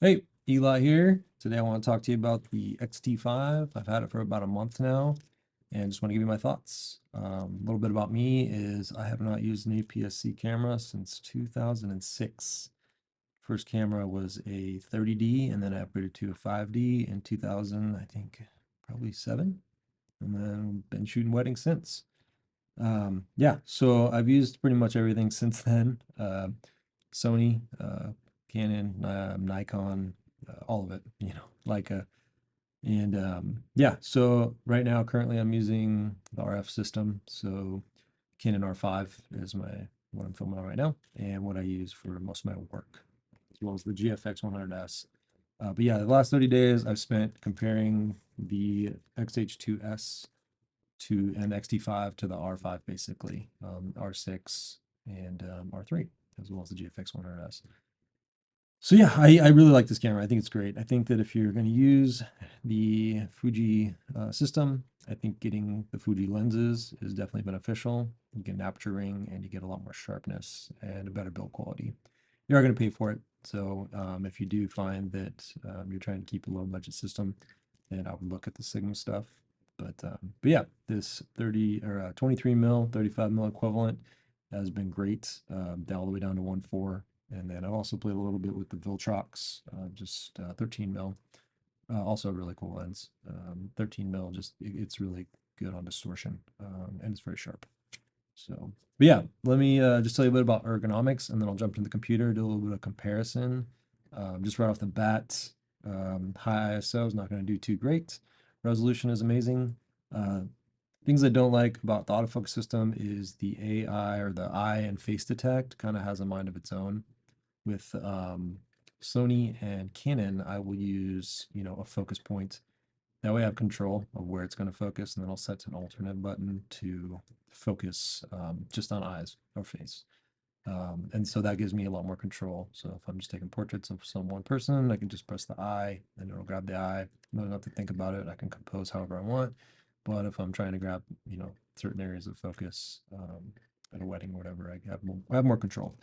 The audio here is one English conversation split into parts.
Hey, Eli here. Today I want to talk to you about the X-T5. I've had it for about a month now and just want to give you my thoughts. A little bit about me is I have not used an APS-C camera since 2006. First camera was a 30D and then I upgraded to a 5D in 2000, I think probably 7, and then been shooting weddings since. Yeah, so I've used pretty much everything since then. Sony, Canon, Nikon, all of it, Leica. And yeah, so right now, currently, I'm using the RF system. So Canon R5 is what I'm filming on right now, and what I use for most of my work, as well as the GFX 100S. But yeah, the last 30 days I've spent comparing the XH2S to an XT5 to the R5, basically, R6 and R3, as well as the GFX 100S. So yeah, I really like this camera. I think it's great. I think that if you're going to use the Fuji system, I think getting the Fuji lenses is definitely beneficial. You get an aperture ring and you get a lot more sharpness and a better build quality. You are going to pay for it. So if you do find that you're trying to keep a low budget system, then I would look at the Sigma stuff. But yeah, this 30 or 23 mil, 35 mil equivalent has been great, all the way down to 1.4. And then I've also played a little bit with the Viltrox, just 13 mil. Also a really cool lens. 13 mil, it's really good on distortion, and it's very sharp. So, but yeah, let me just tell you a bit about ergonomics, and then I'll jump into the computer, do a little bit of comparison. Just right off the bat, high ISO is not going to do too great. Resolution is amazing. Uh, Things I don't like about the autofocus system is the AI, or the eye and face detect, kind of has a mind of its own. With Sony and Canon, I will use, a focus point. That way I have control of where it's going to focus, and then I'll set an alternate button to focus just on eyes or face. And so that gives me a lot more control. So if I'm just taking portraits of some one person, I can just press the eye and it'll grab the eye. No, not to think about it. I can compose however I want. But if I'm trying to grab, certain areas of focus at a wedding or whatever, I have more control.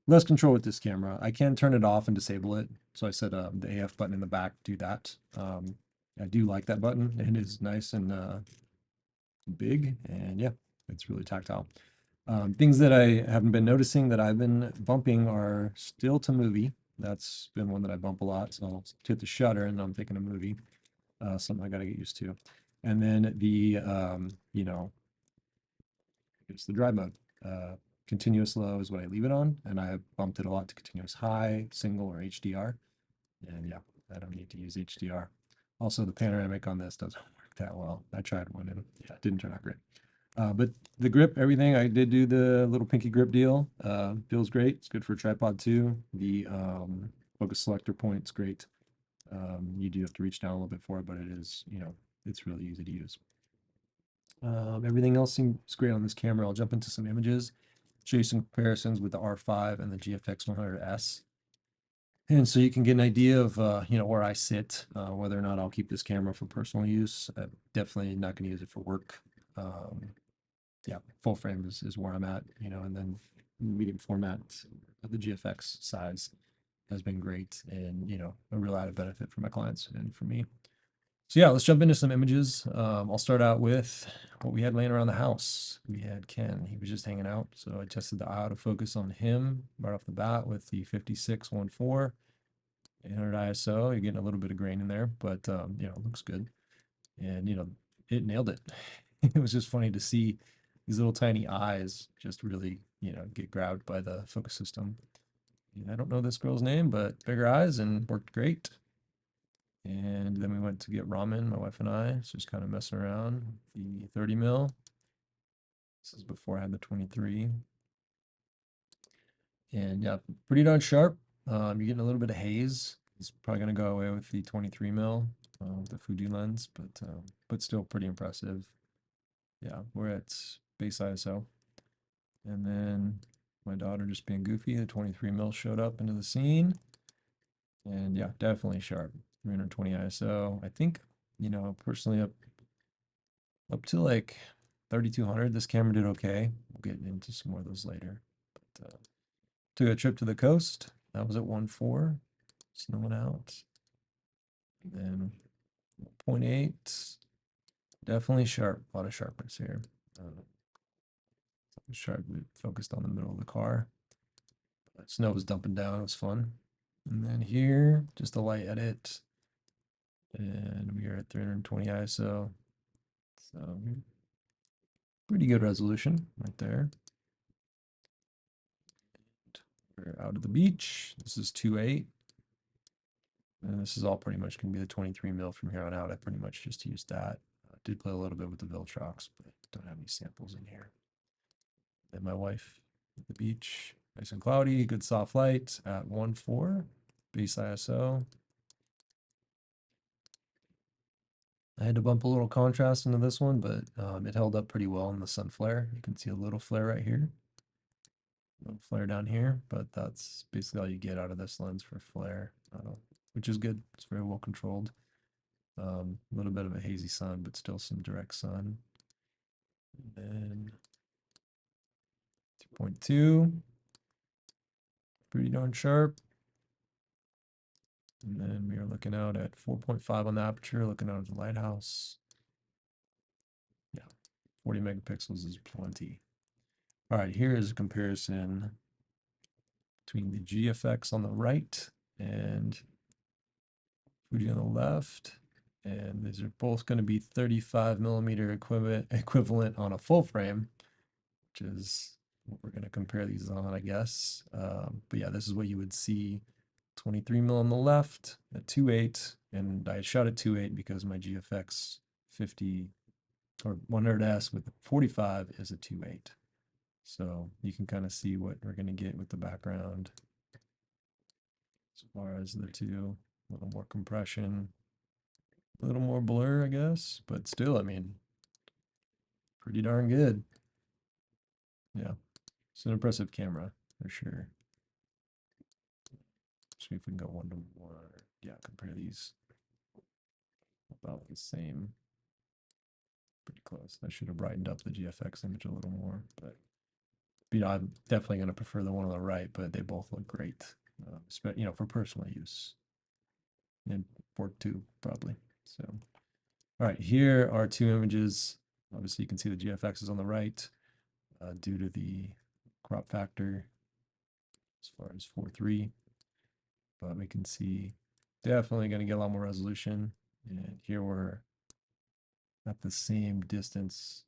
Less control with this camera. I can turn it off and disable it. So I set the AF button in the back, do that. I do like that button. It is nice and big, and yeah, it's really tactile. Things that I haven't been noticing that I've been bumping are still to movie. That's been one that I bump a lot. So I'll hit the shutter and I'm thinking a movie, something I got to get used to. And then it's the drive mode. Uh, Continuous low is what I leave it on, and I have bumped it a lot to continuous high, single, or HDR. And yeah, I don't need to use HDR. Also, the panoramic on this doesn't work that well. I tried one and yeah, it didn't turn out great. But the grip, everything, I did do the little pinky grip deal. Feels great. It's good for a tripod too. The focus selector point's great. You do have to reach down a little bit for it, but it is, it's really easy to use. Everything else seems great on this camera. I'll jump into some images, show you some comparisons with the R5 and the GFX 100S. And so you can get an idea of, where I sit, whether or not I'll keep this camera for personal use. I'm definitely not going to use it for work. Um, yeah, full frame is where I'm at, and then medium format, the GFX size has been great, and, a real added benefit for my clients and for me. So yeah, let's jump into some images. I'll start out with what we had laying around the house. We had Ken. He was just hanging out. So I tested the autofocus on him right off the bat with the 56-1.4, 800 ISO. You're getting a little bit of grain in there, but it looks good. And it nailed it. It was just funny to see these little tiny eyes just really, get grabbed by the focus system. And I don't know this girl's name, but bigger eyes and worked great. And then we went to get ramen, my wife and I, just kind of messing around with the 30 mil. This is before I had the 23. And yeah, pretty darn sharp. You're getting a little bit of haze. It's probably going to go away with the 23 mil, with the Fuji lens, but still pretty impressive. Yeah, we're at base ISO. And then my daughter just being goofy, the 23 mil showed up into the scene. And yeah, definitely sharp. 320 ISO. I think, personally up to like 3200, this camera did okay. We'll get into some more of those later. But took a trip to the coast. That was at 1.4. snowing out. And then 0.8, definitely sharp, a lot of sharpness here. Sharp, focused on the middle of the car. Snow was dumping down, it was fun. And then here, just a light edit. And we are at 320 ISO. So pretty good resolution right there. We're out of the beach. This is 2.8. And this is all pretty much going to be the 23 mil from here on out. I pretty much just used that. I did play a little bit with the Viltrox, but don't have any samples in here. And my wife at the beach, nice and cloudy, good soft light at 1.4, base ISO. I had to bump a little contrast into this one, but it held up pretty well in the sun flare. You can see a little flare right here, a little flare down here, but that's basically all you get out of this lens for flare, which is good. It's very well controlled. A little bit of a hazy sun, but still some direct sun. And then 2.2, pretty darn sharp. And then we are looking out at 4.5 on the aperture, looking out at the lighthouse. Yeah, 40 megapixels is plenty. All right, here is a comparison between the GFX on the right and Fuji on the left. And these are both going to be 35 millimeter equivalent on a full frame, which is what we're going to compare these on, I guess. But yeah, this is what you would see. 23 mil on the left at 2.8, and I shot at 2.8 because my GFX 50 or 100S with 45 is a 2.8. So you can kind of see what we're going to get with the background as far as the two. A little more compression, a little more blur, I guess, but still, I mean, pretty darn good. Yeah, it's an impressive camera for sure. See if we can go 1 to 1. Yeah, compare these. About the same. Pretty close. I should have brightened up the GFX image a little more, but you know, I'm definitely going to prefer the one on the right, but they both look great, you know, for personal use and for too, probably. So, all right, here are two images. Obviously, you can see the GFX is on the right due to the crop factor as far as 4.3, but we can see definitely going to get a lot more resolution. And here we're at the same distance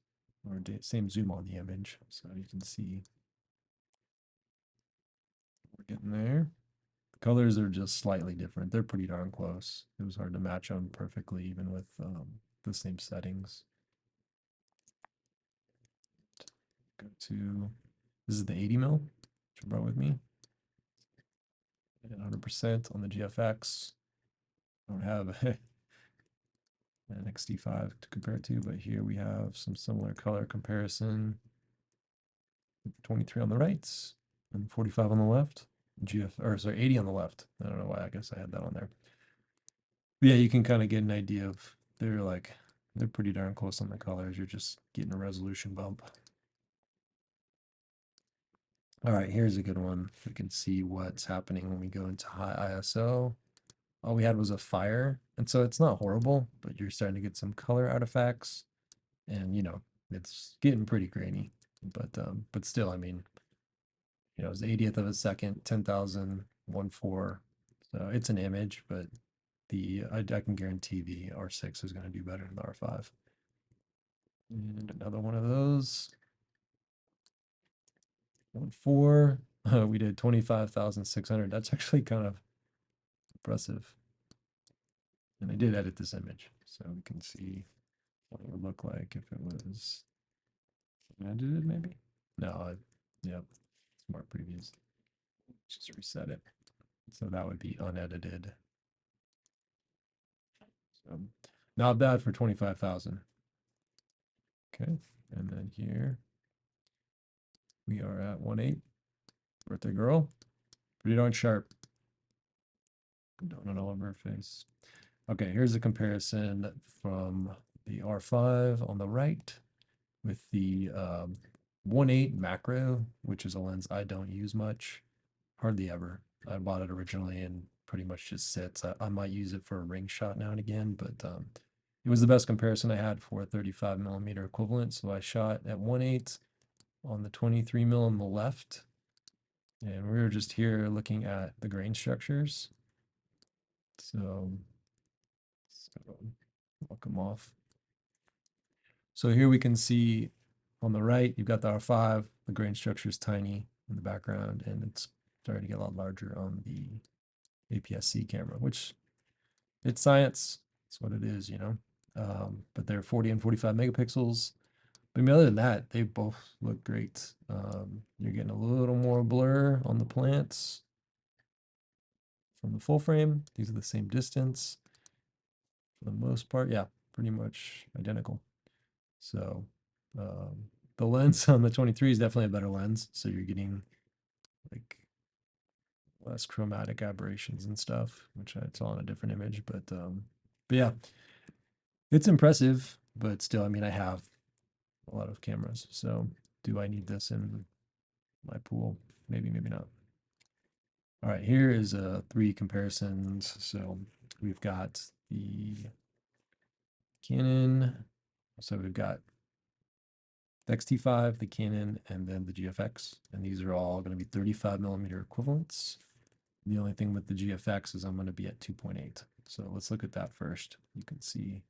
or same zoom on the image, so you can see we're getting there. The colors are just slightly different. They're pretty darn close. It was hard to match them perfectly even with the same settings. Go to, this is the 80 mil, which I brought with me. And 100% on the GFX. I don't have an X-T5 to compare it to, but here we have some similar color comparison. 23 on the right and 45 on the left. Or sorry, 80 on the left. I don't know why. I guess I had that on there. But yeah, you can kind of get an idea of they're pretty darn close on the colors. You're just getting a resolution bump. All right, here's a good one. We can see what's happening when we go into high ISO. All we had was a fire, and so it's not horrible, but you're starting to get some color artifacts, and you know it's getting pretty grainy. But still, I mean, you know, it's 80th of a second, 10,000, 1.4. So it's an image, but I can guarantee the R6 is going to do better than the R5. And another one of those. 1.4. We did 25,600. That's actually kind of impressive. And I did edit this image, so we can see what it would look like if it was edited, maybe? No, yep, smart previews. Just reset it. So that would be unedited. So not bad for 25,000. Okay, and then here we are at 1.8. Birthday girl. Pretty darn sharp. Donut all over her face. Okay, here's a comparison from the R5 on the right with the 1.8 macro, which is a lens I don't use much, hardly ever. I bought it originally and pretty much just sits. I might use it for a ring shot now and again, but it was the best comparison I had for a 35 millimeter equivalent. So I shot at 1.8 on the 23 mil on the left. And we were just here looking at the grain structures. So lock them off. So here we can see on the right, you've got the R5, the grain structure is tiny in the background, and it's starting to get a lot larger on the APS-C camera, which it's science. It's what it is, you know. But they're 40 and 45 megapixels. But I mean, other than that, they both look great. You're getting a little more blur on the plants from the full frame. These are the same distance for the most part. Yeah, pretty much identical. So the lens on the 23 is definitely a better lens. So you're getting like less chromatic aberrations and stuff, which I saw in a different image. But yeah, it's impressive. But still, I mean, I have a lot of cameras. So do I need this in my pool? Maybe, maybe not. All right, here is 3 comparisons. So we've got the Canon. So we've got the X-T5, the Canon, and then the GFX. And these are all going to be 35 millimeter equivalents. The only thing with the GFX is I'm going to be at 2.8. So let's look at that first. You can see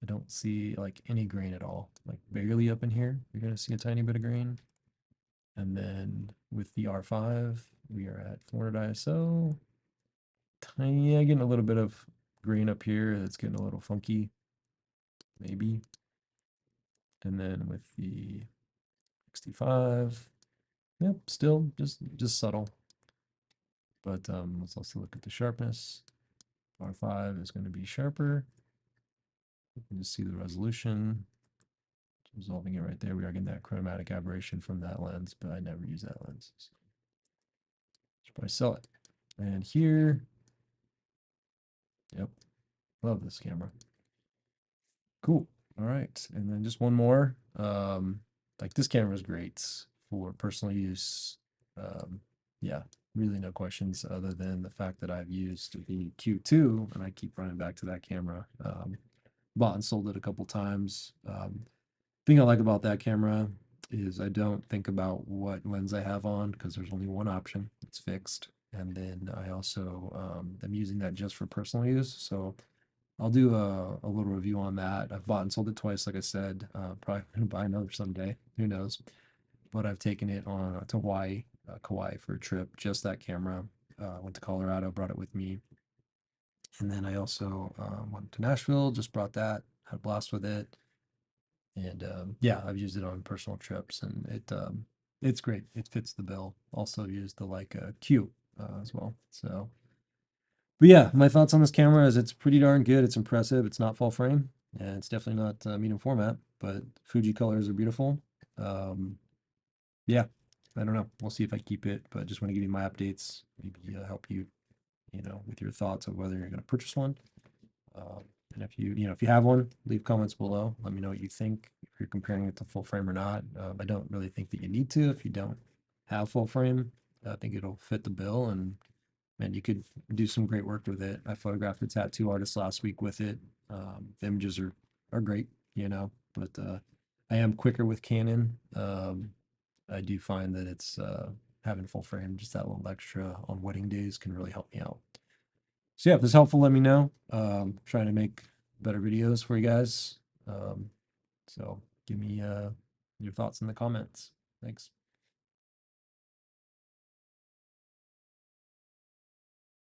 I don't see like any grain at all, like barely up in here. You're going to see a tiny bit of grain. And then with the R5, we are at 400 ISO. Tiny, yeah, getting a little bit of grain up here. That's getting a little funky, maybe. And then with the X-T5, yep, still just subtle. But let's also look at the sharpness. R5 is going to be sharper. You can just see the resolution. Resolving it right there. We are getting that chromatic aberration from that lens, but I never use that lens. So should probably sell it. And here, yep, love this camera. Cool. All right, and then just one more. Like this camera is great for personal use. Yeah, really no questions other than the fact that I've used the Q2 and I keep running back to that camera. Bought and sold it a couple times. Thing I like about that camera is I don't think about what lens I have on because there's only one option. It's fixed. And then I also am using that just for personal use. So I'll do a little review on that. I've bought and sold it twice, like I said. Probably gonna buy another someday. Who knows? But I've taken it on to Hawaii, Kauai for a trip. Just that camera. Went to Colorado, brought it with me. And then I also went to Nashville, just brought that, had a blast with it. And yeah, I've used it on personal trips, and it's great. It fits the bill. Also used the Leica Q as well. So, but yeah, my thoughts on this camera is it's pretty darn good. It's impressive. It's not full frame, and it's definitely not medium format. But Fuji colors are beautiful. Yeah, I don't know. We'll see if I keep it, but just want to give you my updates. Maybe help you, you know, with your thoughts of whether you're going to purchase one. And if if you have one, leave comments below. Let me know what you think, if you're comparing it to full frame or not. I don't really think that you need to if you don't have full frame. I think it'll fit the bill, and man, you could do some great work with it. I photographed a tattoo artist last week with it. The images are great, but I am quicker with Canon. I do find that it's having full frame, just that little extra on wedding days can really help me out. So yeah, if this is helpful, let me know. Trying to make better videos for you guys. So give me your thoughts in the comments. Thanks.